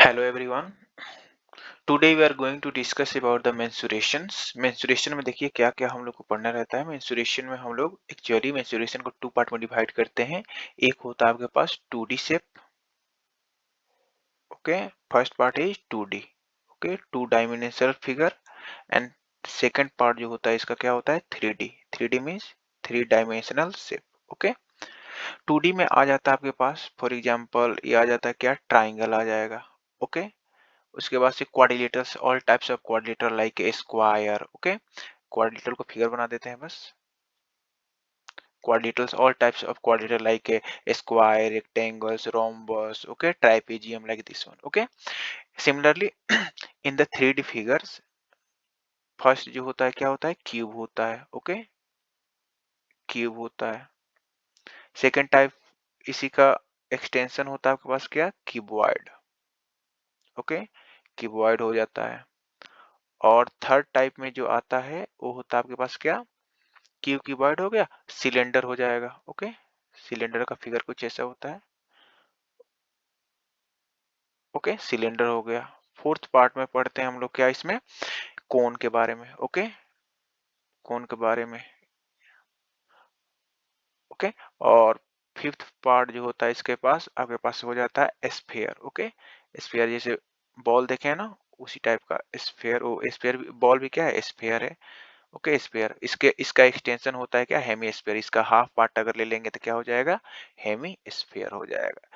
Hello everyone. Today we are going to discuss about the mensuration. mensuration में देखिए क्या क्या हम लोग को पढ़ना रहता है. mensuration में हम लोग एक्चुअली mensuration को टू पार्ट में डिवाइड करते हैं. एक होता है आपके पास 2D shape. Okay, first part is 2D. Okay, two dimensional figure. And second part जो होता है इसका क्या होता है 3D. 3D means three dimensional shape. Okay, 2D में आ जाता है आपके पास फॉर एग्जांपल ये आ जाता है क्या ट्राइंगल आ जाएगा. ओके, उसके बाद से quadrilaterals, all types of quadrilateral like square. Okay, quadrilateral को फिगर बना देते हैं बस. Quadrilaterals, all types of quadrilateral like square, rectangles, rhombus. Okay, trapezium like this one. Okay, similarly in the 3D figures first जो होता है क्या होता है क्यूब होता है. ओके, क्यूब होता है. सेकेंड टाइप इसी का एक्सटेंशन होता है आपके पास क्या क्यूबॉइड. ओके, क्यूबॉइड हो जाता है. और थर्ड टाइप में जो आता है वो होता है आपके पास क्या क्यूबॉइड हो गया, सिलेंडर हो जाएगा. ओके, सिलेंडर का फिगर कुछ ऐसा होता है. ओके, सिलेंडर हो गया. फोर्थ पार्ट में पढ़ते हैं हम लोग क्या इसमें कोन के बारे में. ओके, कोन के बारे में. ओके, और फिफ्थ पार्ट जो होता है इसके पास आपके पास हो जाता है स्फीयर. ओके, स्फीयर जैसे बॉल देखे हैं ना उसी टाइप का स्फीयर. वो स्फीयर बॉल भी क्या है स्फीयर है. ओके, स्फीयर इसके इसका एक्सटेंशन होता है क्या हेमी स्फीयर. इसका हाफ पार्ट अगर ले लेंगे तो क्या हो जाएगा हेमी स्फीयर हो जाएगा.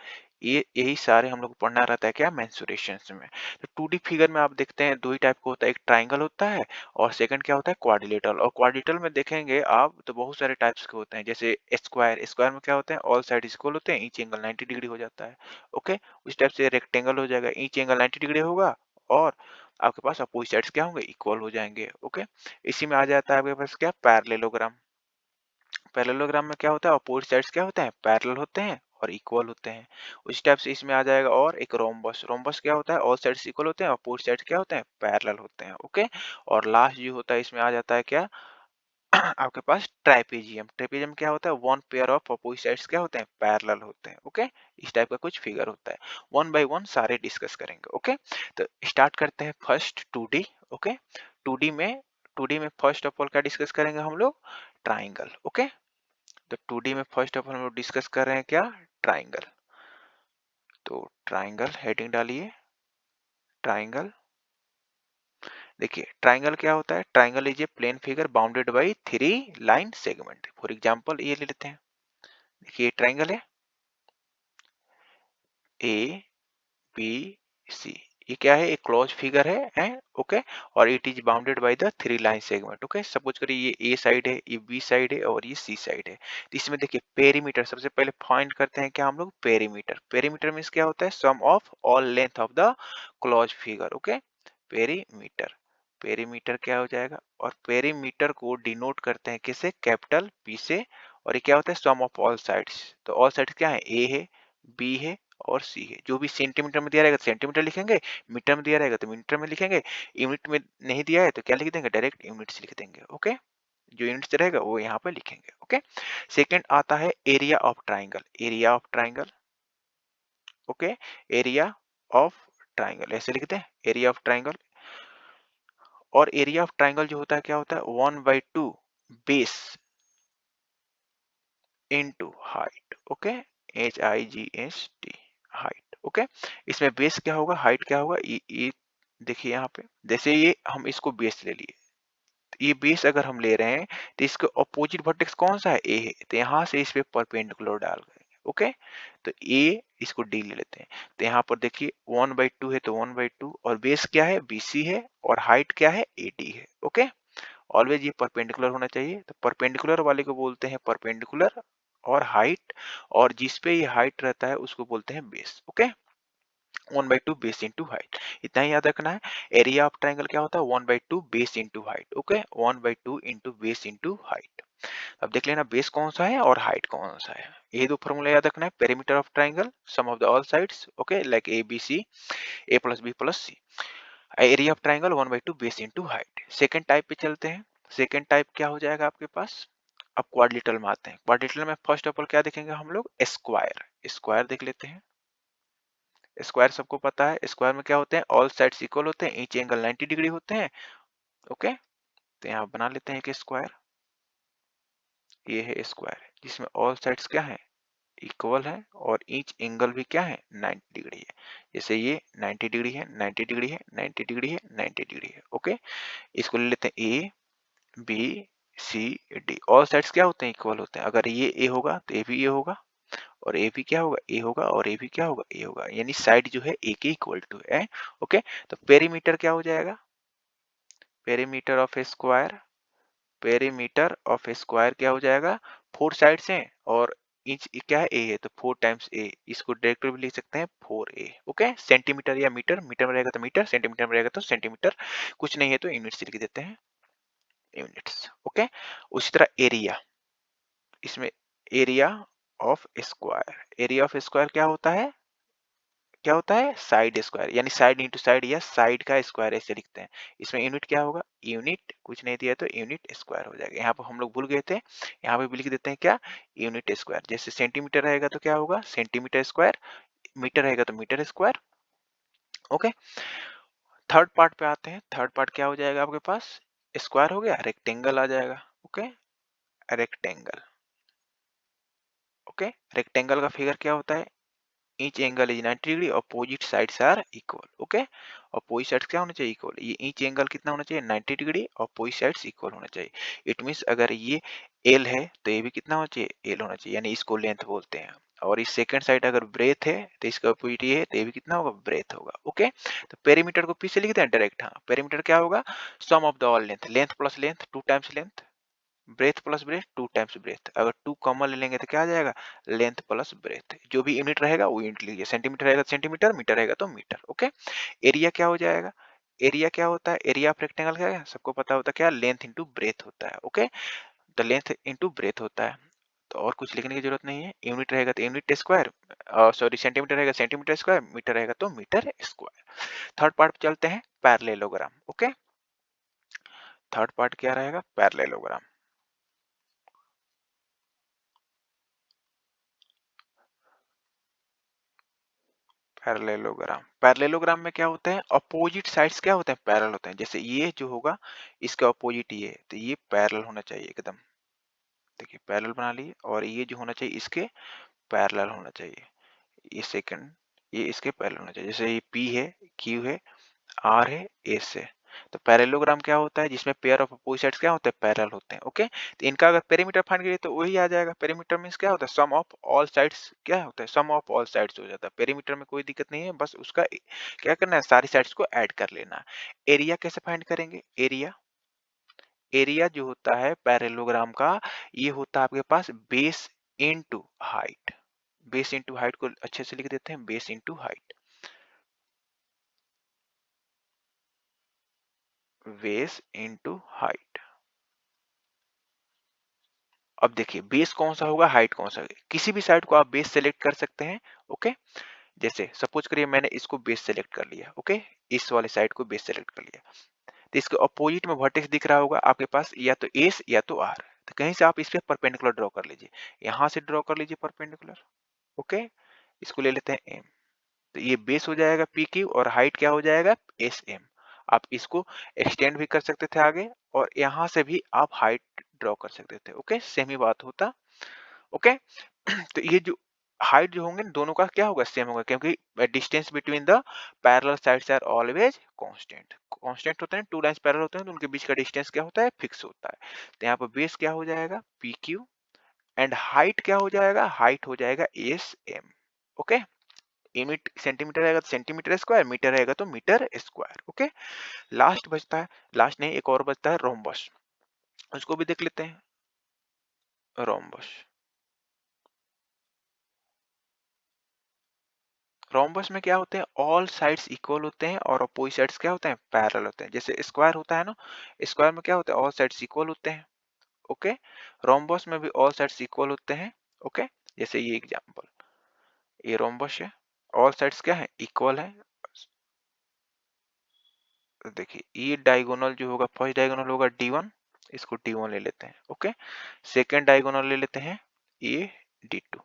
ये यही सारे हम लोग को पढ़ना रहता है क्या मेंसुरेशंस में. तो 2D फिगर में आप देखते हैं दो ही टाइप का होता है, एक ट्राइंगल होता है और सेकंड क्या होता है क्वाड्रिलेटरल. और क्वाड्रिलेटरल में देखेंगे आप तो बहुत सारे टाइप्स के होते हैं. जैसे स्क्वायर, स्क्वायर में क्या होते हैं ऑल साइड इक्वल होते हैं, ईच एंगल 90 डिग्री हो जाता है. ओके, उस टाइप से रेक्टेंगल हो जाएगा, ईच एंगल 90 डिग्री होगा और आपके पास अपोजिट साइड्स क्या होंगे इक्वल हो जाएंगे. ओके, इसी में आ जाता है आपके पास क्या पैरेललोग्राम. पैरेललोग्राम में क्या होता है अपोजिट साइड्स क्या होते हैं पैरेलल होते हैं और इक्वल होते हैं. उस टाइप से इसमें आ जाएगा. और एक रोम्बस, रोम्बस क्या होता है ऑल साइड्स इक्वल होते हैं, अपोजिट साइड्स क्या होते हैं पैरेलल होते हैं. ओके, और लास्ट जो होता है इसमें आ जाता है क्या आपके पास ट्राइपेजियम. ट्राइपेजियम क्या होता है one pair of opposite sides क्या होते हैं पैरेलल होते हैं. ओके, इस टाइप का कुछ फिगर होता है. वन बाय वन सारे डिस्कस करेंगे. ओके, तो स्टार्ट करते हैं फर्स्ट 2D. ओके, 2D में 2D में फर्स्ट ऑफ ऑल क्या डिस्कस करेंगे हम लोग ट्राइंगल. ओके, तो 2D में फर्स्ट ऑफ ऑल हम लोग डिस्कस कर रहे हैं क्या ट्राइंगल. तो ट्राइंगल हेडिंग डालिए ट्राइंगल. देखिए ट्राइंगल क्या होता है triangle is a plane figure bounded by three line segment. For example ये ले लेते हैं. देखिए ट्राइंगल है ए बी सी. ये क्या है एक क्लोज फिगर है ओके, और it is bounded by the three line segment. Okay, suppose करिए ये ए साइड है, ये बी साइड है और ये सी साइड है. तो इसमें देखिए पेरीमीटर सबसे पहले फाइंड करते हैं क्या हम लोग पेरीमीटर. पेरीमीटर मींस क्या होता है sum of all length of the close figure. Okay, perimeter. Perimeter क्या हो जाएगा और पेरीमीटर को डिनोट करते हैं किसे कैपिटल पी से. और ये क्या होता है सम ऑफ ऑल साइड्स. तो ऑल साइड्स क्या है ए है बी है और सी है. जो भी सेंटीमीटर में दिया रहेगा तो सेंटीमीटर लिखेंगे, मीटर में दिया रहेगा तो मीटर में लिखेंगे, यूनिट में नहीं दिया है तो क्या लिख देंगे डायरेक्ट यूनिट्स लिख देंगे. ओके, जो यूनिट्स रहेगा वो यहाँ पे लिखेंगे. ओके, सेकंड आता है area of triangle. Area of triangle. Okay, area of triangle ऐसे लिखते हैं एरिया ऑफ ट्राइंगल. और एरिया ऑफ ट्राइंगल जो होता है क्या होता है 1/2 base into height. Okay, HIGST height. Okay, इसमें बेस क्या होगा हाइट क्या होगा ये देखिए यहाँ पे जैसे ये हम इसको बेस ले लिए. ये बेस अगर हम ले रहे हैं तो इसके अपोजिट वर्टेक्स कौन सा है ए है. तो यहाँ से इस पे परपेंडिकुलर डाल देंगे. ओके, तो ए इसको डी ले लेते हैं. तो यहाँ पर देखिए 1/2 है तो 1/2 और बेस क्या है BC है और हाइट क्या है AD है. ओके, ऑलवेज ये परपेंडिकुलर होना चाहिए. तो परपेंडिकुलर वाले को बोलते हैं परपेंडिकुलर और हाइट, और जिस पे ये हाइट रहता है उसको बोलते हैं base. Okay, 1/2 base into height. इतना ही याद रखना है. एरिया ऑफ ट्राइंगल क्या होता है 1/2 base into height. Okay, 1/2 into base into height. अब देख लेना बेस कौन सा है और हाइट कौन सा है. ये दो फॉर्मूला याद रखना है. Perimeter of triangle sum of the all sides. Okay, like A B C A plus B plus C. Area of triangle 1/2 base into height. Second type पे चलते हैं. सेकेंड टाइप क्या हो जाएगा आपके पास. अब क्वाड्रिलेटरल में आते हैं. क्वाड्रिलेटरल में फर्स्ट ऑफ ऑल क्या देखेंगे हम लोग स्क्वायर. स्क्वायर देख लेते हैं. स्क्वायर सबको पता है, स्क्वायर में क्या होते हैं, ऑल साइड्स इक्वल होते हैं, ईच एंगल 90 डिग्री होते हैं। ओके, तो यहाँ बना लेते हैं कि स्क्वायर, ये है स्क्वायर जिसमें ऑल साइड्स क्या है, इक्वल है, और ईच एंगल भी क्या है, 90 डिग्री है। जैसे ये 90 डिग्री है, 90 डिग्री है, 90 डिग्री है, 90 डिग्री है। ओके, इसको ले लेते हैं A B C D, all sides क्या होते हैं, इक्वल होते हैं। अगर ये ए होगा तो ए भी ए होगा, और ए भी क्या होगा, ए होगा, और ए भी क्या होगा, ए होगा, यानी साइड जो है ए के इक्वल टू है। ओके, तो पेरीमीटर क्या हो जाएगा, perimeter of A square, perimeter of A square क्या हो जाएगा, फोर साइड्स हैं और इंच क्या है, ए है, तो 4 टाइम्स ए, इसको डायरेक्ट भी लिख सकते हैं 4a। ओके, सेंटीमीटर या मीटर, मीटर में रहेगा तो मीटर, सेंटीमीटर में रहेगा तो सेंटीमीटर, कुछ नहीं है तो यूनिट्स लिख देते हैं, यूनिट्स। ओके, उसी तरह एरिया, इसमें area of square, area of square क्या होता है, क्या होता है, साइड स्क्वायर, यानी साइड इंटू साइड या साइड का स्क्वायर ऐसे लिखते हैं। इसमें यूनिट क्या होगा, यूनिट, कुछ नहीं दिया तो यूनिट स्क्वायर हो जाएगा। यहाँ पर हम लोग भूल गए थे, यहाँ पे भी लिख देते हैं क्या, यूनिट स्क्वायर। जैसे सेंटीमीटर रहेगा तो क्या होगा, सेंटीमीटर स्क्वायर, मीटर रहेगा तो metre square. Okay, third part पे आते हैं, थर्ड पार्ट क्या हो जाएगा आपके पास, स्क्वायर हो गया, रेक्टेंगल आ जाएगा। Okay, rectangle. ओके, रेक्टेंगल का फिगर क्या होता है, each angle is 90 degree, opposite sides are equal. Okay, opposite sides क्या होना चाहिए, इक्वल। ये ईच एंगल कितना होना चाहिए, 90 डिग्री, अपोजिट साइड्स इक्वल होना चाहिए। इट मींस अगर ये एल है तो ये भी कितना होना चाहिए, एल होना चाहिए, यानी इसको लेंथ बोलते हैं। और इस सेकंड साइड अगर ब्रेथ है तो इसका अपोजिट ये है, तो ये भी कितना होगा, ब्रेथ होगा। ओके, तो पेरीमीटर को पीछे लिखते हैं डायरेक्ट। हाँ, पेरीमीटर क्या होगा, sum of the all length, length plus length, 2 times length, breadth plus breadth, 2 times breadth. अगर 2 कॉमन ले लेंगे तो क्या आ जाएगा, लेंथ प्लस ब्रेथ। जो भी यूनिट रहेगा वो यूनिट लीजिए, सेंटीमीटर रहेगा तो सेंटीमीटर, मीटर रहेगा तो मीटर। ओके, एरिया क्या हो जाएगा, एरिया क्या होता है, एरिया ऑफ रेक्टेंगल क्या है, सबको पता होता है क्या, लेंथ इंटू ब्रेथ होता है। Okay, the length into breadth होता है, तो और कुछ लिखने की जरूरत नहीं है। यूनिट रहेगा तो यूनिट स्क्वायर, सॉरी सेंटीमीटर रहेगा सेंटीमीटर स्क्वायर, मीटर रहेगा तो मीटर स्क्वायर। थर्ड पार्ट पे चलते हैं, पैरेललोग्राम। ओके, थर्ड पार्ट क्या रहेगा, पैरेललोग्राम। पैरेललोग्राम, पैरेललोग्राम में क्या होते हैं, अपोजिट साइड्स क्या होते हैं, पैरेलल होते हैं। जैसे ये जो होगा इसका अपोजिट ये है, तो ये पैरेलल होना चाहिए एकदम। देखिए पैरेलल बना लिए, और ये जो होना चाहिए इसके पैरेलल होना चाहिए, ये सेकंड, ये इसके पैरेलल होना चाहिए। जैसे ये P है, Q है, R है, S है, तो पैरेललोग्राम क्या होता है, जिसमें पेयर ऑफ अपोजिट साइड्स क्या होते हैं, पैरेलल होते हैं। ओके, तो इनका अगर पेरीमीटर फाइंड करिए तो वही आ जाएगा। पेरीमीटर मींस क्या होता है, सम ऑफ ऑल साइड्स, क्या होता है, सम ऑफ ऑल साइड्स हो जाता है। पेरीमीटर में कोई दिक्कत नहीं है, बस उसका क्या करना है, सारी साइड्स को ऐड कर लेना है। एरिया कैसे फाइंड करेंगे, एरिया, एरिया जो होता है पैरेललोग्राम का, ये होता है आपके पास base into height. Base into height को अच्छे से लिख देते हैं, base into height, base into height. अब देखिए बेस कौन सा होगा, हाइट कौन सा होगा, किसी भी साइड को आप बेस सेलेक्ट कर सकते हैं। ओके, जैसे सपोज करिए मैंने इसको बेस सेलेक्ट कर लिया। ओके, इस वाले साइड को बेस सेलेक्ट कर लिया, तो इसके अपोजिट में वर्टेक्स दिख रहा होगा आपके पास, या तो एस या तो आर, तो कहीं से आप इस पे परपेंडिकुलर ड्रॉ कर लीजिए, यहाँ से ड्रॉ कर लीजिए परपेंडिकुलर। ओके, इसको ले लेते हैं एम, तो ये बेस हो जाएगा पी क्यू, और हाइट क्या हो जाएगा, एस एम। आप इसको एक्सटेंड भी कर सकते थे आगे, और यहाँ से भी आप हाइट ड्रॉ कर सकते थे। ओके, सेम ही बात होता। ओके, तो ये जो हाइट जो होंगे दोनों का क्या होगा, सेम होगा, क्योंकि distance between the parallel sides are always constant. Constant होते हैं, टू लाइंस पैरेलल होते हैं तो उनके बीच का डिस्टेंस क्या होता है, फिक्स होता है। तो यहाँ पर बेस क्या हो जाएगा, पी क्यू, एंड हाइट क्या हो जाएगा, हाइट हो जाएगा S M. Okay, unit centimetre रहेगा तो सेंटीमीटर स्क्वायर, मीटर रहेगा तो मीटर स्क्वायर। ओके, लास्ट बचता है, लास्ट नहीं एक और बचता है, रोम्बस, उसको भी देख लेते हैं। रोम्बस, रोम्बस में क्या होते हैं, ऑल साइड्स इक्वल होते हैं और अपोजिट साइड्स क्या होते हैं, पैरेलल होते हैं। जैसे स्क्वायर होता है ना, स्क्वायर में क्या होता है, ऑल साइड्स इक्वल होते हैं। ओके, रोम्बस में भी ऑल साइड्स इक्वल होते हैं। ओके, जैसे ये एग्जांपल, ये रोम्बस है, ऑल साइड्स क्या है, इक्वल है। तो देखिए ये डायगोनल जो होगा, फर्स्ट डायगोनल होगा D1, इसको D1 ले लेते हैं। ओके, सेकेंड डायगोनल ले लेते हैं ये D2।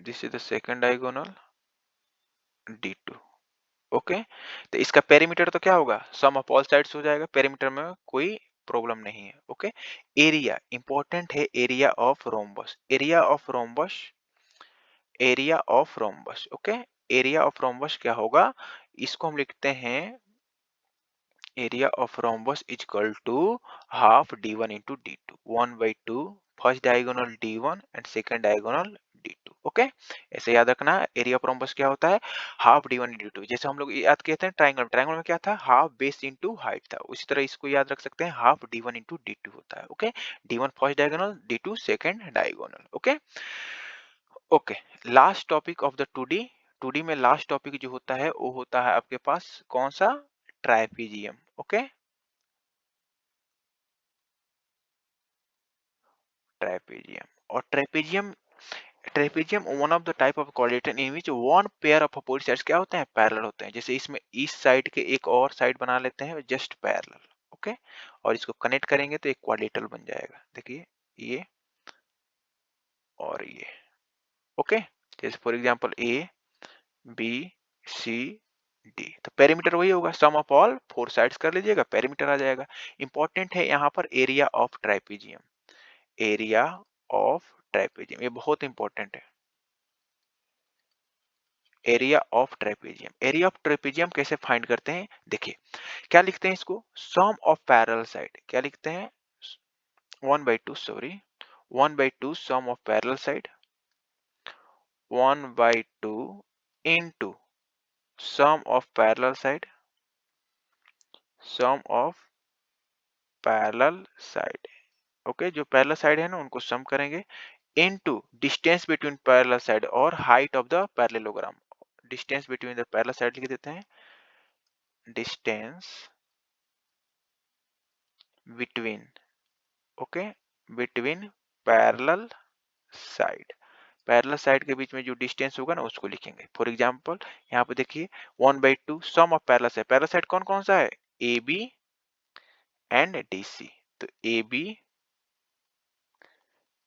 This is the second diagonal D2। Okay, तो इसका पेरीमीटर तो क्या होगा, सम ऑफ ऑल साइड्स हो जाएगा, पेरीमीटर में कोई प्रॉब्लम नहीं है। ओके, एरिया इंपॉर्टेंट है, area of rhombus, area of rhombus, area of rhombus. Okay, area of rhombus क्या होगा, इसको हम लिखते हैं area of rhombus is equal to half d1 into d2, 1 by 2 first diagonal d1 and second diagonal d2। Okay, ऐसे याद रखना, area of rhombus क्या होता है, हाफ d1 into d2। जैसे हम लोग याद किए थे ट्रायंगल, ट्रायंगल में क्या था, हाफ बेस इनटू हाइट था, उसी तरह इसको याद रख सकते हैं, हाफ d1 into d2 होता है। Okay, d1 first diagonal, d2 second diagonal. Okay okay, last topic of the 2D, 2D में लास्ट टॉपिक जो होता है वो होता है आपके पास कौन सा, ट्राइपीजियम। ओके, ट्राइपेजियम, और trapezium, trapezium one of the type of coordinator in which one pair of opposite sides क्या होते हैं, पैरेलल होते हैं। जैसे इसमें इस साइड के एक और साइड बना लेते हैं जस्ट पैरेलल। ओके, और इसको कनेक्ट करेंगे तो एक क्वाड्रिलेटरल बन जाएगा, देखिए ये और ये। ओके, जैसे for example A B C D, तो पेरीमीटर वही होगा, sum of all four sides कर लीजिएगा, पेरीमीटर आ जाएगा। इंपॉर्टेंट है यहाँ पर area of trapezium, area of trapezium, ये बहुत इंपॉर्टेंट है। Area of trapezium, area of trapezium कैसे फाइंड करते हैं, देखिए क्या लिखते हैं इसको, सम ऑफ पैरेलल साइड, क्या लिखते हैं, 1/2, sorry 1/2 sum of parallel side, 1/2 into sum of parallel side, sum of parallel side. Okay, जो पैरेलल साइड है ना उनको सम करेंगे, into distance between parallel side और height of the parallelogram. Distance between the parallel side लिख देते हैं, distance between, okay, between parallel side, parallel side के बीच में जो डिस्टेंस होगा ना उसको लिखेंगे। फॉर एग्जांपल यहाँ पे देखिए 1/2 sum of parallel side, parallel side कौन कौन सा है, A B and D C, तो ए बी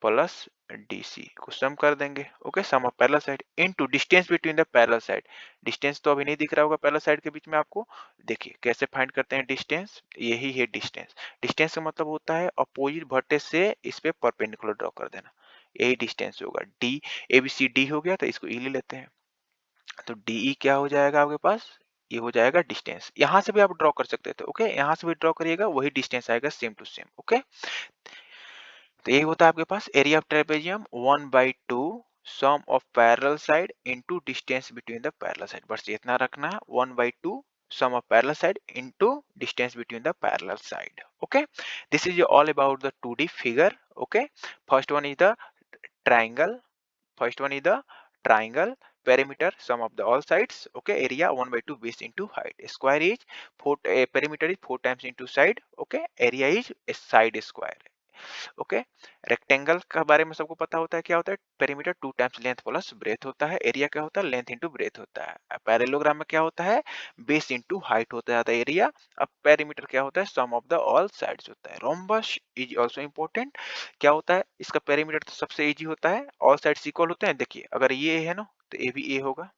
प्लस DC को सम कर देंगे। Okay, sum of parallel side into distance between the parallel side, distance तो अभी नहीं दिख रहा होगा पैरेलल साइड के बीच में आपको, देखिए कैसे फाइंड करते हैं डिस्टेंस, यही है डिस्टेंस। डिस्टेंस का मतलब होता है अपोजिट वर्टेक्स से इस पे परपेंडिकुलर ड्रॉ कर देना, यही डिस्टेंस होगा। D A B C D हो गया, तो इसको ई ले लेते हैं, तो DE क्या हो जाएगा आपके पास, ये हो जाएगा डिस्टेंस। यहाँ से भी आप ड्रॉ कर सकते थे। ओके, यहाँ से भी ड्रॉ करिएगा, वही डिस्टेंस आएगा सेम टू सेम। ओके, तो यही होता है आपके पास area of trapezium, 1/2 sum of parallel side into distance between the parallel side, बस इतना रखना है, 1/2 sum of parallel side into distance between the parallel side. Okay, this is all about the 2D figure. Okay, first one is the triangle, first one is the triangle, perimeter sum of the all sides, okay, area 1/2 base into height, square is 4, perimeter is 4 times into side, okay, area is a side square। Okay, rectangle का बारे में सबको पता होता है, क्या होता है, perimeter 2 times length plus breadth होता है, एरिया क्या होता है, लेंथ इनटू ब्रेथ होता है। पैरेललोग्राम में क्या होता है, बेस इनटू हाइट होता है एरिया। अब पेरीमीटर क्या होता है, sum of the all sides होता है। रोम्बस इज आल्सो इंपॉर्टेंट, क्या होता है इसका पेरीमीटर तो सबसे इजी होता है, ऑल साइड्स इक्वल होते हैं। देखिए अगर ये है ना तो ए भी ए होगा,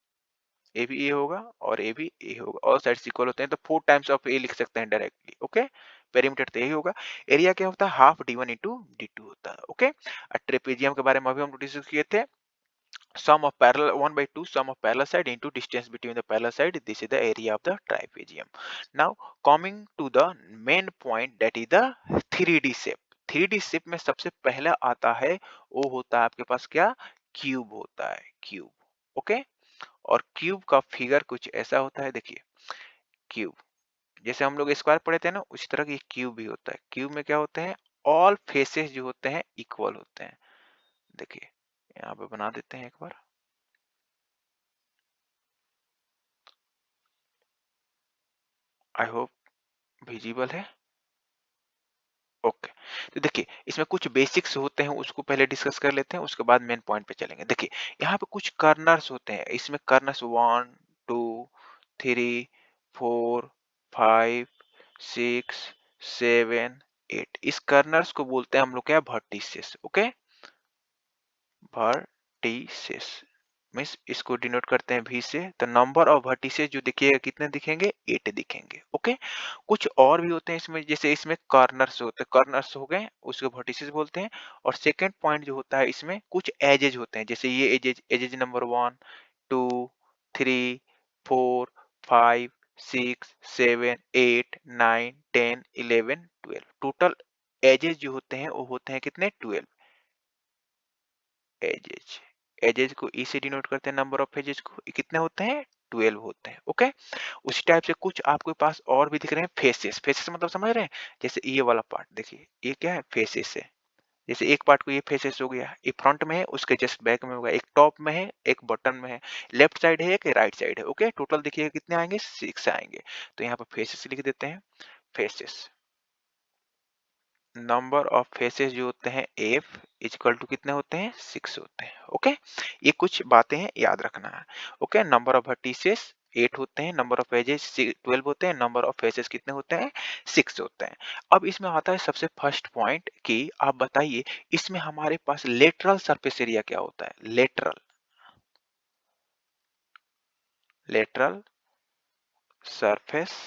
ए भी ए होगा और ए भी ए होगा, ऑल साइड्स इक्वल होते हैं, तो 4 टाइम्स ऑफ ए लिख सकते हैं डायरेक्टली। ओके, पेरीमीटर तो यही होगा। एरिया क्या होता है, हाफ d1 इंटू d2 होता है। ओके, ट्रेपेजियम के बारे में अभी हम डिस्कस किए थे, sum of parallel 1/2 sum of parallel side into distance between the parallel side, this is the area of the trapezium। Now coming to the main point, that is the 3D shape। 3D shape में सबसे पहला आता है वो होता है आपके पास क्या, क्यूब होता है, क्यूब। ओके, और क्यूब का फिगर कुछ ऐसा होता है, देखिए क्यूब, जैसे हम लोग स्क्वायर पढ़े थे ना उसी तरह की क्यूब भी होता है। क्यूब में क्या होते हैं, ऑल फेसेस जो होते हैं इक्वल होते हैं। देखिए यहाँ पे बना देते हैं एक बार, आई होप विजिबल है। ओके, तो देखिए इसमें कुछ बेसिक्स होते हैं उसको पहले डिस्कस कर लेते हैं, उसके बाद मेन पॉइंट पे चलेंगे। देखिए यहाँ पे कुछ कर्नर्स होते हैं, इसमें कर्नर्स 1 2 3 4 5 6 7 8, इस कर्नर्स को बोलते हैं हम लोग क्या, वर्टिसेस। ओके, वर्टिसेस, मीन्स इसको डिनोट करते हैं V से। तो नंबर ऑफ वर्टिसेस जो दिखेगा कितने दिखेंगे, 8 दिखेंगे। ओके, कुछ और भी होते हैं इसमें, जैसे इसमें कॉर्नर्स होते हैं, कॉर्नर्स हो गए उसको वर्टिसेस बोलते हैं। और सेकंड पॉइंट जो होता है इसमें कुछ एजेज होते हैं, जैसे ये edges, edges number 1 2 3 4 5 6 7 8 9 10 11 12, total edges जो होते हैं वो होते हैं कितने, 12 एजेज। एजेज को ई से डिनोट करते हैं, नंबर ऑफ एजेज को, कितने होते हैं, 12 होते हैं। ओके, उसी टाइप से कुछ आपके पास और भी दिख रहे हैं फेसेस। फेसेस मतलब समझ रहे हैं, जैसे ये वाला पार्ट देखिए, ये क्या है, फेसेस है। जैसे एक पार्ट को ये फेसेस हो गया, एक फ्रंट में है, उसके जस्ट बैक में होगा, एक टॉप में है, एक बटन में है, लेफ्ट साइड है, एक राइट साइड है। ओके, टोटल देखिए कितने आएंगे, 6 आएंगे। तो यहाँ पर फेसेस लिख देते हैं, फेसेस। नंबर ऑफ फेसेस जो होते हैं एफ इक्वल टू कितने होते हैं, 6 होते हैं। ओके, ये कुछ बातें हैं, याद रखना है। ओके, नंबर ऑफ वर्टिसेस 8 होते हैं, नंबर ऑफ एजेस 12 होते हैं, नंबर ऑफ फेसेस कितने होते हैं, 6 होते हैं। अब इसमें आता है सबसे फर्स्ट पॉइंट कि आप बताइए इसमें हमारे पास लेटरल सरफेस एरिया क्या होता है, lateral, lateral surface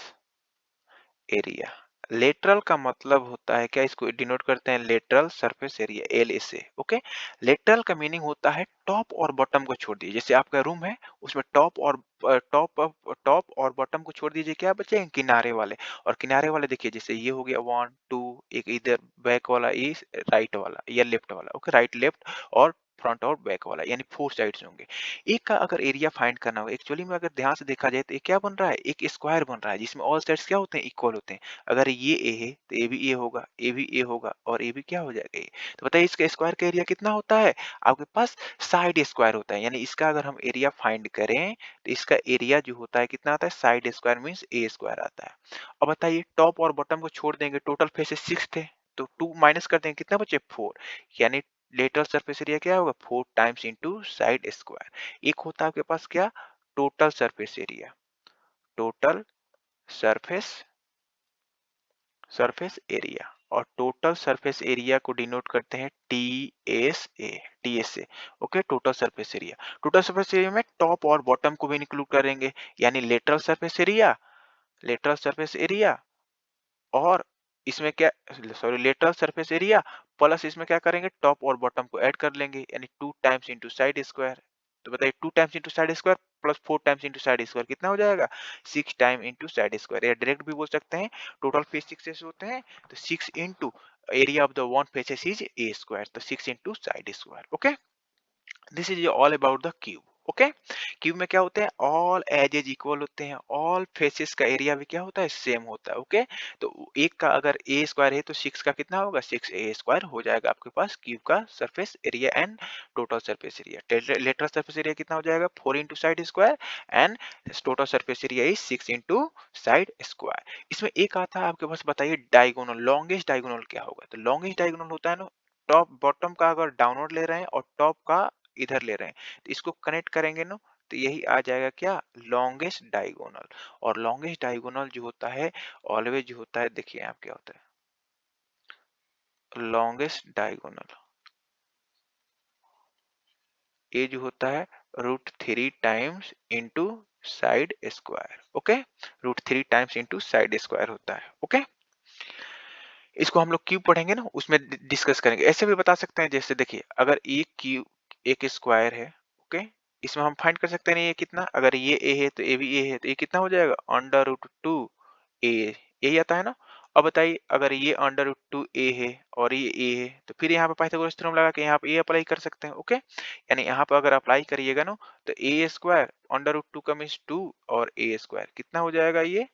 area. Lateral का मतलब होता है क्या, इसको डिनोट करते हैं लेटरल सरफेस एरिया, एल से। ओके, लेटरल का मीनिंग होता है टॉप और बॉटम को छोड़ दीजिए, जैसे आपका रूम है उसमें टॉप और बॉटम को छोड़ दीजिए, क्या बचेंगे, किनारे वाले। और किनारे वाले देखिए, जैसे ये हो गया 1 2, एक इधर बैक वाला, ये राइट वाला या लेफ्ट वाला। ओके, राइट लेफ्ट और फ्रंट और बैक वाला, यानी 4 साइड्स होंगे। एक का अगर एरिया फाइंड करना हो, एक्चुअली में अगर ध्यान से देखा जाए तो ये क्या बन रहा है, एक स्क्वायर बन रहा है जिसमें ऑल साइड्स क्या होते हैं, इक्वल होते हैं। अगर ये ए है तो ये भी ए होगा, ये भी ए होगा, और ये भी क्या हो जाएगा, ए। तो बताइए इसका स्क्वायर का एरिया कितना होता है, आपके पास साइड स्क्वायर होता है। यानी इसका अगर हम एरिया फाइंड करें तो इसका एरिया जो होता है कितना आता है, साइड स्क्वायर मीन्स ए स्क्वायर आता है। अब बताइए टॉप और बॉटम को छोड़ देंगे, टोटल फेसेस 6 थे, तो 2 माइनस कर देंगे, कितना बचे, 4। यानी लेटरल सरफेस एरिया क्या होगा, 4 टाइम्स इंटू साइड स्क्वायर। एक होता है आपके पास क्या, total surface area, total surface surface area. और टोटल सरफेस एरिया को डिनोट करते हैं T S A, T S A. Okay, total surface area. Total surface area में टॉप और बॉटम को भी इंक्लूड करेंगे, यानी lateral surface area, lateral surface area, और इसमें क्या, sorry, lateral surface area plus इसमें क्या करेंगे, टॉप और बॉटम को ऐड कर लेंगे, यानी 2 टाइम्स इंटू साइड स्क्वायर। तो बताइए 2 times into side square plus 4 times into side square कितना हो जाएगा, 6 टाइम इंटू साइड स्क्वायर। या डायरेक्ट भी बोल सकते हैं, टोटल फेस 6 होते हैं तो 6 into area of the one faces is a square, तो 6 into side square. Okay, this is all about the cube. Okay, cube में क्या होते हैं, ऑल एजेज इक्वल होते हैं, ऑल फेसेस का एरिया भी क्या होता है, सेम होता है। ओके, तो एक का अगर ए स्क्वायर है तो 6 का कितना होगा, 6 ए स्क्वायर हो जाएगा आपके पास क्यूब का surface area and total surface area. Lateral surface area कितना हो जाएगा, 4 into side square, and total surface area is 6 into side square. इसमें एक आता है आपके पास, बताइए डायगोनल, लॉन्गेस्ट डायगोनल क्या होगा। तो लॉन्गेस्ट डायगोनल होता है ना, टॉप बॉटम का अगर डाउनवर्ड ले रहे हैं और टॉप का इधर ले रहे हैं, तो इसको कनेक्ट करेंगे ना, तो यही आ जाएगा क्या, लॉन्गेस्ट डायगोनल। और लॉन्गेस्ट डायगोनल जो होता है ऑलवेज जो होता है, देखिए यहाँ क्या होता है, लॉन्गेस्ट डायगोनल ये जो होता है √3 times into side square. Okay, √3 times into side square होता है। ओके, इसको हम लोग क्यूब पढ़ेंगे ना, उसमें डिस्कस करेंगे। ऐसे भी बता सकते हैं, जैसे देखिए अगर एक क्यूब, एक स्क्वायर है, ओके, इसमें हम फाइंड कर सकते हैं ये कितना, अगर ये ए है तो ए भी ए है, तो ये कितना हो जाएगा, √2 ए, यही आता है ना। अब बताइए अगर ये √2 ए है और ये ए है, तो फिर यहाँ पे पाइथागोरस थ्योरम लगा के यहाँ पे ए अप्लाई कर सकते हैं। ओके, यानी यहाँ पे अगर अप्लाई करिएगा ना, तो ए स्क्वायर √2 का मीन्स 2, और ए स्क्वायर कितना हो जाएगा, ये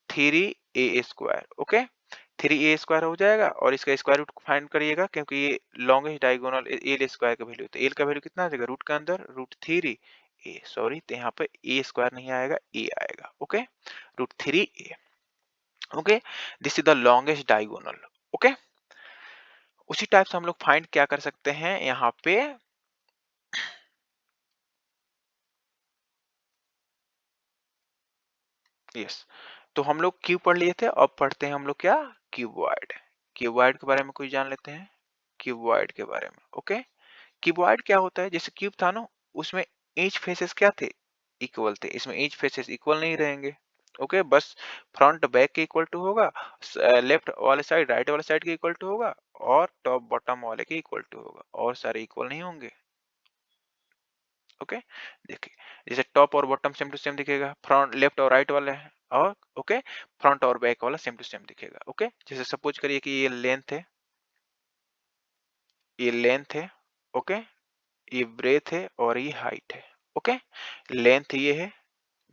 3a²। ओके, 3a² हो जाएगा, और इसका स्क्वायर रूट फाइंड करिएगा, क्योंकि ये लॉन्गेस्ट डायगोनल एल स्क्वायर का वैल्यू, तो एल का वैल्यू कितना आ जाएगा, रूट के अंदर √3 ए, सॉरी, तो यहाँ पे ए स्क्वायर नहीं आएगा, ए आएगा। Okay, √3 A. Okay, this is the longest diagonal. Okay, उसी टाइप से हम लोग फाइंड क्या कर सकते हैं यहाँ पे, यस, तो हम लोग क्यूब पढ़ लिए थे, अब पढ़ते हैं हम लोग क्या, क्यूबॉइड। क्यूबॉइड के बारे में कुछ जान लेते हैं, क्यूबॉइड के बारे में। ओके, क्यूबॉइड क्या होता है, जैसे क्यूब था ना, उसमें ईच फेसेस क्या थे, इक्वल थे। इसमें ईच फेसेस इक्वल नहीं रहेंगे। ओके, बस फ्रंट बैक के इक्वल टू होगा, लेफ्ट वाले साइड राइट वाले साइड के इक्वल टू होगा, और टॉप बॉटम वाले के इक्वल टू होगा, और सारे इक्वल नहीं होंगे। ओके, देखिए जैसे टॉप और बॉटम सेम टू सेम दिखेगा, फ्रंट लेफ्ट और राइट वाले हैं, और ओके फ्रंट और बैक वाला सेम टू सेम दिखेगा। ओके, जैसे सपोज करिए कि ये लेंथ है, ये लेंथ है, ओके, ये ब्रेथ है, और ये हाइट है। ओके, लेंथ ये है,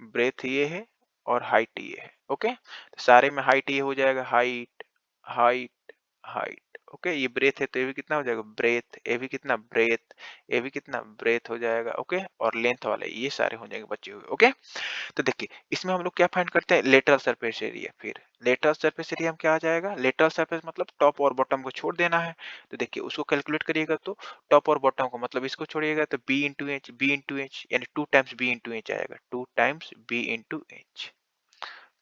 ब्रेथ ये है, और हाइट ये है। ओके, तो सारे में हाइट ये हो जाएगा, हाइट हाइट हाइट। ओके, ये ब्रेथ है तो ये भी कितना हो जाएगा, ब्रेथ, ये भी कितना ब्रेथ, ये भी कितना ब्रेथ हो जाएगा। ओके, और लेंथ वाले ये सारे हो जाएंगे बचे हुए। ओके, तो देखिए इसमें हम लोग क्या फाइंड करते हैं, लेटरल सरफेस एरिया। फिर लेटरल सरफेस एरिया में क्या आ जाएगा, लेटरल सरफेस मतलब टॉप और बॉटम को छोड़ देना है। तो देखिए उसको कैलकुलेट करिएगा तो टॉप और बॉटम को मतलब इसको छोड़िएगा तो B into H, B into H यानी 2 टाइम्स बी इंटू एच आएगा, 2 times B into H,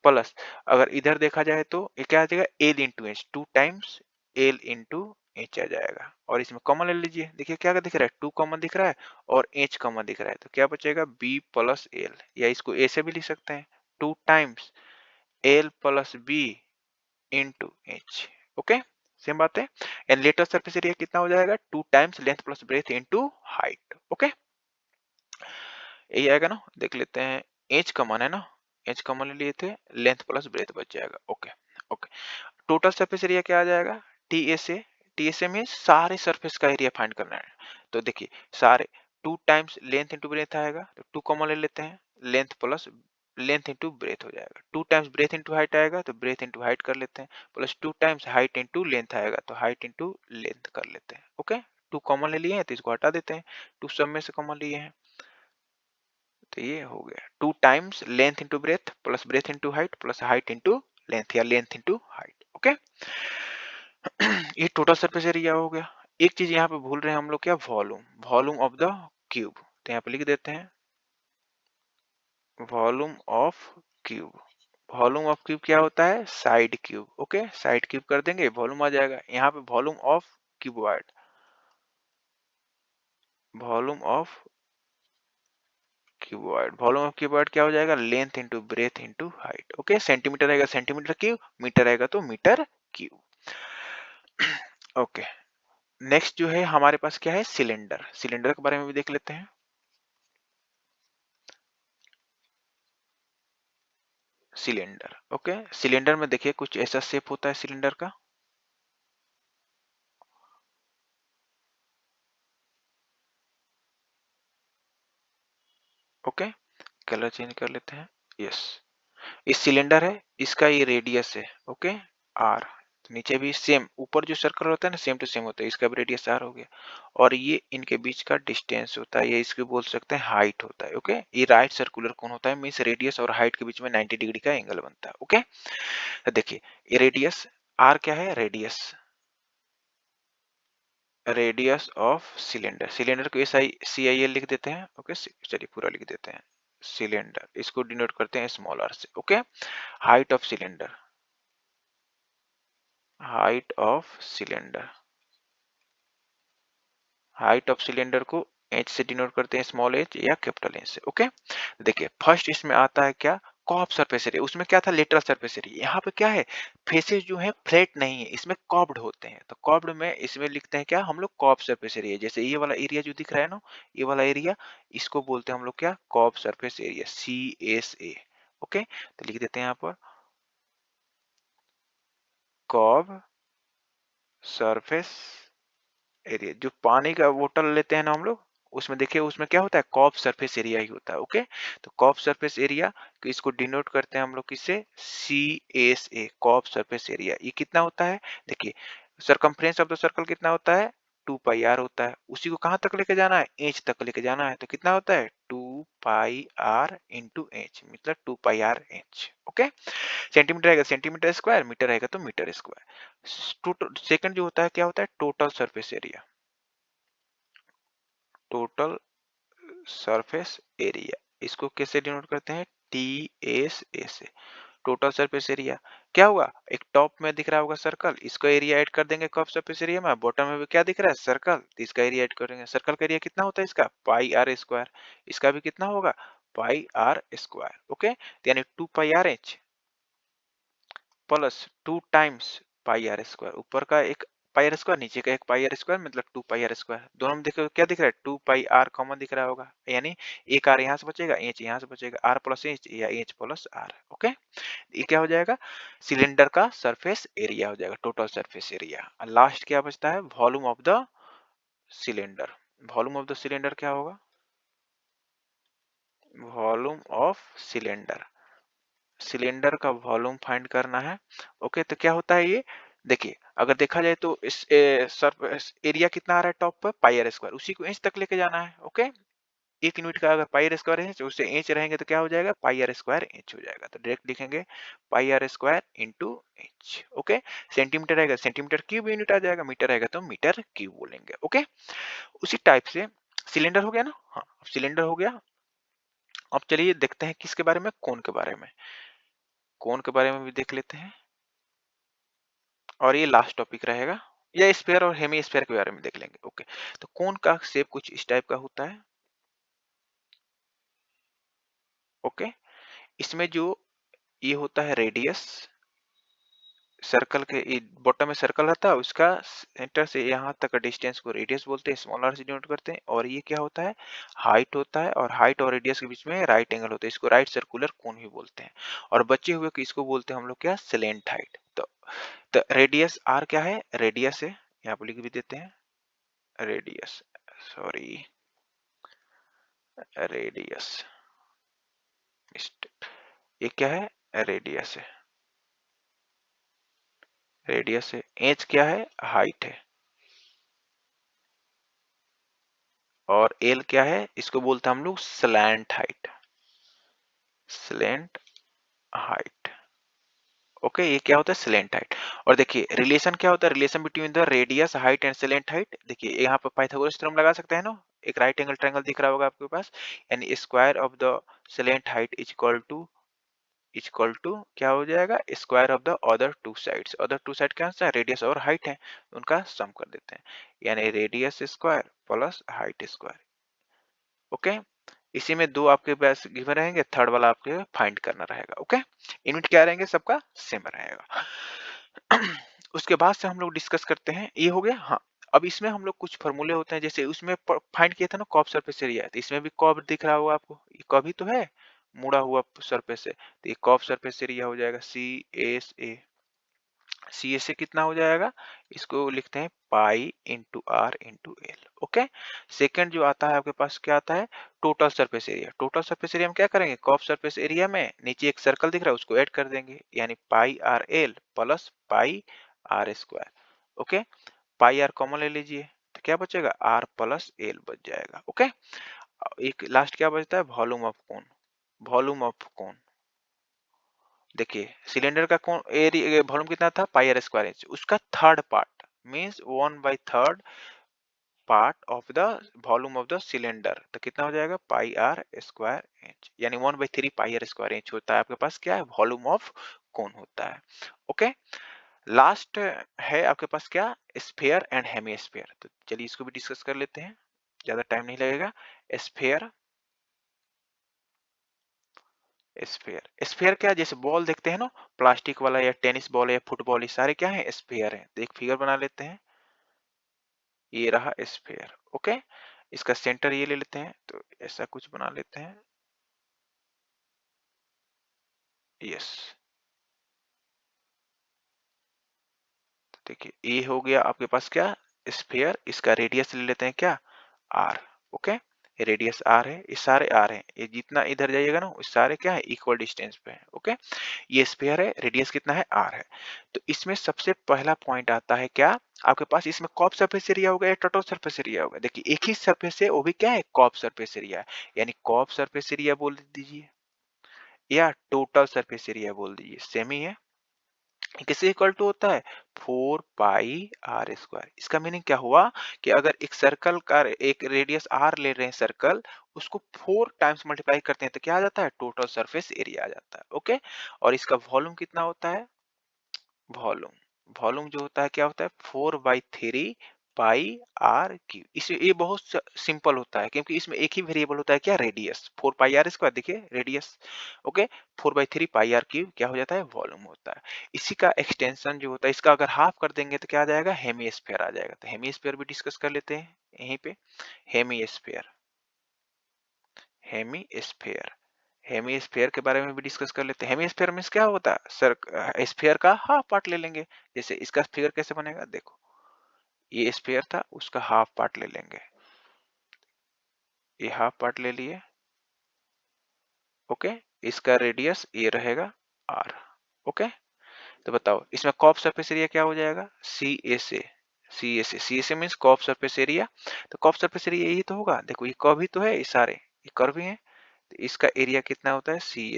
plus अगर इधर देखा जाए तो ये क्या आ जाएगा, L into H, 2 times L into H आ जाएगा। और इसमें कॉमन ले लीजिए, देखिए क्या दिख रहा है, 2 कॉमन दिख रहा है और एच कॉमन दिख रहा है, तो क्या बचेगा, बी प्लस एल, या इसको ए से भी लिख सकते हैं, 2 times L plus B into H. Okay, same बात है। एंड लेटर सरफेस एरिया कितना हो जाएगा, 2 times length plus breadth into height. Okay, यही आएगा ना, देख लेते हैं। एच कॉमन है ना, एच कॉमन ले लिए थे, लेंथ प्लस ब्रेथ बच जाएगा। Okay, okay, total surface area क्या आ जाएगा, T S A, T S A में सारे सरफेस का एरिया फाइंड करना है। तो देखिए सारे 2 टाइम्स लेंथ इंटू ब्रेथ आएगा, तो 2 कॉमन ले लेते हैं, length plus length into breadth हो जाएगा, 2 टाइम्स ब्रेथ इंटू हाइट आएगा तो ब्रेथ इंटू हाइट कर लेते हैं, plus 2 times height into length आएगा तो हाइट इंटू लेंथ कर लेते हैं। ओके, 2 कॉमन ले लिए हैं तो इसको हटा देते हैं, 2 सब में से कॉमन लिए हैं, तो ये हो गया 2 times length into breadth plus breath into height plus height into length या लेंथ इंटू हाइट। ओके, ये टोटल सरफेस एरिया हो गया। एक चीज यहाँ पे भूल रहे हैं हम लोग, क्या, volume, volume of the cube. तो यहाँ पे लिख देते हैं volume of cube. Volume of cube क्या होता है, side cube. Okay, side cube कर देंगे वॉल्यूम आ जाएगा। यहाँ पे volume of cuboid, volume of cuboid, volume of cuboid क्या हो जाएगा, length into breadth into height. Okay, centimetre आएगा सेंटीमीटर क्यूब, मीटर आएगा तो मीटर क्यूब। ओके, नेक्स्ट जो है हमारे पास क्या है, सिलेंडर। सिलेंडर के बारे में भी देख लेते हैं। सिलेंडर, ओके, सिलेंडर में देखिए कुछ ऐसा शेप होता है सिलेंडर का। ओके, कलर चेंज कर लेते हैं। यस, इस सिलेंडर है, इसका ये रेडियस है। ओके, आर, तो नीचे भी सेम, ऊपर जो सर्कल होता है ना सेम टू सेम होता है, इसका भी रेडियस आर हो गया, और ये इनके बीच का डिस्टेंस होता है, ये इसको बोल सकते हैं हाइट होता है। ओके, ये राइट सर्कुलर कोन होता है, मींस रेडियस और हाइट के बीच में 90 डिग्री का एंगल बनता है। ओके, तो देखिए ये रेडियस आर क्या है, radius, radius of cylinder, cylinder को S I C I L लिख देते हैं। ओके, चलिए पूरा लिख देते हैं, सिलेंडर, इसको डिनोट करते हैं स्मॉल आर से। Okay, height of cylinder, height of cylinder, height of cylinder को एच से डिनोट करते हैं, स्मॉल एच या कैपिटल एच से। ओके, देखिए फर्स्ट इसमें आता है क्या, कॉर्ब सरफेस एरिया। उसमें क्या था, लेटरल सरफेस एरिया। यहाँ पे क्या है, फेसेस जो है फ्लैट नहीं है, इसमें कॉर्ब्ड होते हैं, तो कॉर्ब्ड में इसमें लिखते हैं क्या हम लोग, कॉर्ब सरफेस एरिया। जैसे ये वाला एरिया जो दिख रहा है ना, ये वाला एरिया, इसको बोलते हैं हम लोग क्या, curved surface area, C S A. Okay, तो लिख देते हैं यहाँ पर कॉर्ब सरफेस एरिया। जो पानी का बोतल लेते हैं ना हम लोग, उसमें देखिए उसमें क्या होता है, कॉर्ब सरफेस एरिया ही होता है। ओके, तो कॉर्ब सरफेस एरिया को इसको डिनोट करते हैं हम लोग किससे, C S A, curved surface area. ये कितना होता है, देखिए सरकमफ्रेंस ऑफ द सर्कल कितना होता है, 2 पाई आर होता है। उसी को कहाँ तक लेके जाना है, एच तक लेके जाना है, तो कितना होता है, 2 पाई आर इंटू एच, मतलब 2 pi R H. Okay, centimetre आएगा सेंटीमीटर स्क्वायर, मीटर आएगा तो मीटर स्क्वायर। सेकंड जो होता है क्या होता है, total surface area, total surface area, इसको कैसे डिनोट करते हैं, टी एस ए से, टोटल सरफेस एरिया क्या हुआ, एक टॉप में दिख रहा होगा सर्कल, इसको एरिया ऐड कर देंगे कर्व सरफेस एरिया में, बॉटम में भी क्या दिख रहा है सर्कल, तो इसका एरिया ऐड करेंगे। सर्कल का एरिया कितना होता है इसका पाई आर स्क्वायर, इसका भी कितना होगा पाई आर स्क्वायर। ओके, तो यानी 2 pi R H plus 2 times pi R square, ऊपर का एक पाई आर स्क्वायर नीचे का एक पाई आर स्क्वायर मतलब 2 पाई आर स्क्वायर। दोनों में देखो क्या दिख रहा है 2 पाई आर कॉमन दिख रहा होगा, यानी एक आर यहाँ से बचेगा, एच यहाँ से बचेगा, आर प्लस एच या एच प्लस आर। ओके, ये क्या हो जाएगा सिलेंडर का सरफेस एरिया हो जाएगा, टोटल सरफेस एरिया। लास्ट क्या बचता है volume of the cylinder. Volume of the cylinder क्या होगा, वॉल्यूम ऑफ सिलेंडर, सिलेंडर का वॉल्यूम फाइंड करना है। ओके, तो क्या होता है ये देखिए, अगर देखा जाए तो इस सरफेस एरिया कितना आ रहा है टॉप पर पाई आर स्क्वायर, उसी को इंच तक लेके जाना है। ओके, एक यूनिट का अगर पाई आर स्क्वायर है उससे इंच रहेंगे तो क्या हो जाएगा पाई आर स्क्वायर इंच हो जाएगा, तो डायरेक्ट लिखेंगे pi R square into inch. Okay, centimetre रहेगा सेंटीमीटर क्यूब यूनिट आ जाएगा, मीटर रहेगा तो मीटर क्यूब बोलेंगे। ओके, उसी टाइप से सिलेंडर हो गया ना, हाँ सिलेंडर हो गया। अब चलिए देखते हैं किसके बारे में, कोन के बारे में, कोन के बारे में भी देख लेते हैं और ये लास्ट टॉपिक रहेगा, या स्फीयर और हेमी स्फीयर के बारे में देख लेंगे। ओके, तो कोन का शेप कुछ इस टाइप का होता है। ओके, इसमें जो ये होता है रेडियस, सर्कल के बॉटम में सर्कल रहता है उसका सेंटर से यहाँ तक का डिस्टेंस को रेडियस बोलते हैं, स्मॉल आर से डिनोट करते हैं। और ये क्या होता है हाइट होता है, और हाइट और रेडियस के बीच में राइट एंगल होता है, इसको राइट सर्कुलर कोन भी बोलते हैं। और बचे हुए को इसको बोलते हैं हम लोग क्या स्लेंट हाइट। तो रेडियस आर क्या है, रेडियस है, यहाँ पर लिख भी देते हैं रेडियस, सॉरी रेडियस, ये क्या है रेडियस है, रेडियस है। एच क्या है हाइट है, और एल क्या है इसको बोलते हैं हम लोग slant height, slant height. Okay, ये क्या होता है स्लैंट हाइट। और देखिए रिलेशन क्या होता है, relation between the radius height and slant height. देखिए यहाँ पर पाइथागोरस थ्योरम लगा सकते हैं ना, एक राइट एंगल ट्रायंगल दिख रहा होगा आपके पास, यानी square of the slant height is equal to क्या हो जाएगा square of the other two sides. Other two side क्या है रेडियस और हाइट है, उनका सम कर देते हैं, यानी radius square plus height square. Okay, इसी में दो आपके पास गिवन रहेंगे, थर्ड वाला आपके फाइंड करना रहेगा। ओके, यूनिट क्या रहेंगे सबका सेम रहेगा। उसके बाद से हम लोग डिस्कस करते हैं, ये हो गया हाँ। अब इसमें हम लोग कुछ फॉर्मूले होते हैं, जैसे उसमें फाइंड किया था ना कर्व सरफेस एरिया, तो इसमें भी कर्व दिख रहा होगा आपको, ये कर्व ही तो है मुड़ा हुआ सरफेस है, तो ये कर्व सरफेस एरिया हो जाएगा C S A. C S से कितना हो जाएगा, इसको लिखते हैं pi into R into L. Okay, second जो आता है आपके पास क्या आता है total surface area. Total surface area में क्या करेंगे कर्व सरफेस एरिया में नीचे एक सर्कल दिख रहा है उसको ऐड कर देंगे, यानी pi R L plus pi R square. Okay, pi R common ले लीजिए तो क्या बचेगा आर प्लस एल बच जाएगा। ओके, एक लास्ट क्या बचता है volume of cone. Volume of cone देखिए सिलेंडर का कौन एरिया वॉल्यूम कितना था पाई आर स्क्वायर इंच, उसका third part means 1/3 part of the volume of the cylinder, तो कितना हो जाएगा पाई आर स्क्वायर इंच, यानी 1/3 पाई आर स्क्वायर इंच होता है आपके पास क्या है वॉल्यूम ऑफ कोन होता है। ओके, लास्ट है आपके पास क्या स्फेयर एंड हेमी स्फेयर, तो चलिए इसको भी डिस्कस कर लेते हैं, ज्यादा टाइम नहीं लगेगा। स्फेयर, स्फेयर स्फेयर क्या है जैसे बॉल देखते हैं ना प्लास्टिक वाला या टेनिस बॉल या फुटबॉल, ये सारे क्या है स्फेयर हैं। तो एक फिगर बना लेते हैं, ये रहा स्फेयर। ओके, इसका सेंटर ये ले लेते हैं, तो ऐसा कुछ बना लेते हैं, यस। देखिए ये हो गया आपके पास क्या स्फेयर, इसका रेडियस ले लेते हैं क्या आर। ओके, ये रेडियस आर है, ये सारे आर हैं, ये जितना इधर जाइएगा ना वो सारे क्या है इक्वल डिस्टेंस पे है। ओके, ये स्फेयर है, रेडियस कितना है आर है। तो इसमें सबसे पहला पॉइंट आता है क्या आपके पास, इसमें कर्व सरफेस एरिया होगा या टोटल सरफेस एरिया होगा। देखिए एक ही सरफेस है वो भी क्या है कर्व सरफेस एरिया है, यानी कर्व सरफेस एरिया बोल दीजिए या टोटल सरफेस एरिया बोल दीजिए, सेम ही है। किससे इक्वल टू होता है 4 पाई r स्क्वायर। इसका मीनिंग क्या हुआ कि अगर एक सर्कल का एक रेडियस r ले रहे हैं सर्कल, उसको 4 टाइम्स मल्टीप्लाई करते हैं तो क्या आ जाता है टोटल सरफेस एरिया आ जाता है। ओके, और इसका वॉल्यूम कितना होता है, वॉल्यूम वॉल्यूम जो होता है क्या होता है 4/3 पाई r क्यूब। इसे ये बहुत सिंपल होता है क्योंकि इसमें एक ही वेरिएबल होता है क्या रेडियस 4 पाई r स्क्वायर, देखिए रेडियस। ओके, 4/3 पाई r क्यूब क्या हो जाता है वॉल्यूम होता है। इसी का एक्सटेंशन जो होता है इसका अगर हाफ कर देंगे तो क्या आ जाएगा हेमी स्फीयर आ जाएगा। तो हेमी स्फीयर भी डिस्कस कर लेते हैं यहीं पे। Hemisphere, hemisphere, hemisphere के बारे में भी डिस्कस कर लेते हैं। हेमी स्फीयर मींस क्या होता है सर, स्फीयर का हाफ पार्ट ले लेंगे। जैसे इसका फिगर कैसे बनेगा देखो, ये स्फीयर था उसका हाफ पार्ट ले लेंगे, ये हाफ पार्ट ले लिए। ओके, इसका रेडियस ये रहेगा आर। ओके, तो बताओ इसमें कॉप सरफेस एरिया क्या हो जाएगा C S A. C S A means कॉप सरफेस एरिया। तो कॉप सरफेस एरिया यही तो होगा, देखो ये कर्व ही तो है, ये सारे ये कर्व ही है। तो इसका एरिया कितना होता है C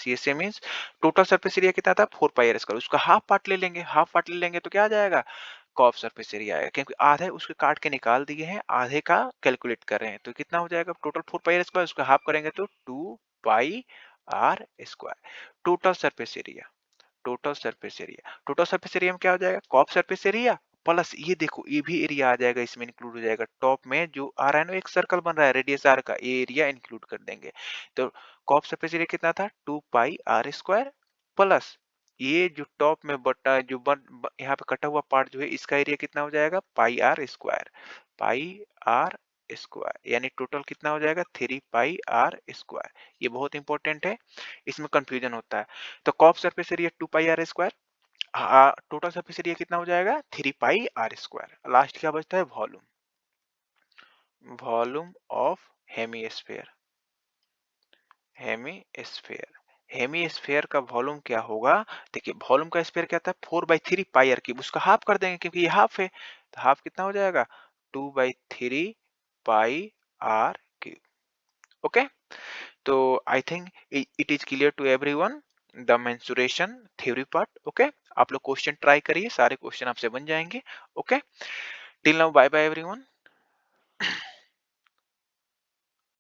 S A means total surface area कितना था 4 पाई r स्क्वायर। उसका हाफ पार्ट ले लेंगे, हाफ पार्ट ले लेंगे तो क्या आ जाएगा कर्व सरफेस एरिया आएगा, क्योंकि आधे उसके काट के निकाल दिए हैं, आधे का कैलकुलेट कर रहे हैं। तो कितना हो जाएगा टोटल 4 पाई r स्क्वायर, उसका हाफ करेंगे तो 2 पाई r square. Total surface area, total surface area, total surface area में क्या हो जाएगा कॉप सरफेस एरिया प्लस ये देखो ये भी एरिया आ जाएगा, इसमें इंक्लूड हो जाएगा। टॉप में जो आ रहा है ना एक सर्कल बन रहा है रेडियस आर का, ये एरिया इंक्लूड कर देंगे। तो कॉप सरफेस एरिया कितना था 2 पाई r स्क्वायर प्लस ये जो टॉप में बटा जो यहाँ पे कटा हुआ पार्ट जो है इसका एरिया कितना हो जाएगा पाई r स्क्वायर। पाई r स्क्वायर यानी टोटल कितना हो जाएगा 3 पाई r स्क्वायर। ये बहुत इंपॉर्टेंट है, इसमें कंफ्यूजन होता है। तो कॉप सरफेस एरिया 2 पाई r square, total surface area कितना हो जाएगा 3 पाई r स्क्वायर। लास्ट क्या बचता है volume, volume of hemisphere. Hemisphere, hemisphere का वॉल्यूम क्या होगा, देखिए वॉल्यूम का स्फेयर क्या था 4/3 पाई r क्यूब, उसका हाफ कर देंगे क्योंकि ये हाफ है। तो हाफ कितना हो जाएगा 2/3 पाई r क्यूब। ओके, तो I think it is clear to everyone the mensuration theory part. Okay, आप लोग क्वेश्चन ट्राई करिए, सारे क्वेश्चन आपसे बन जाएंगे। Okay, till now bye bye everyone.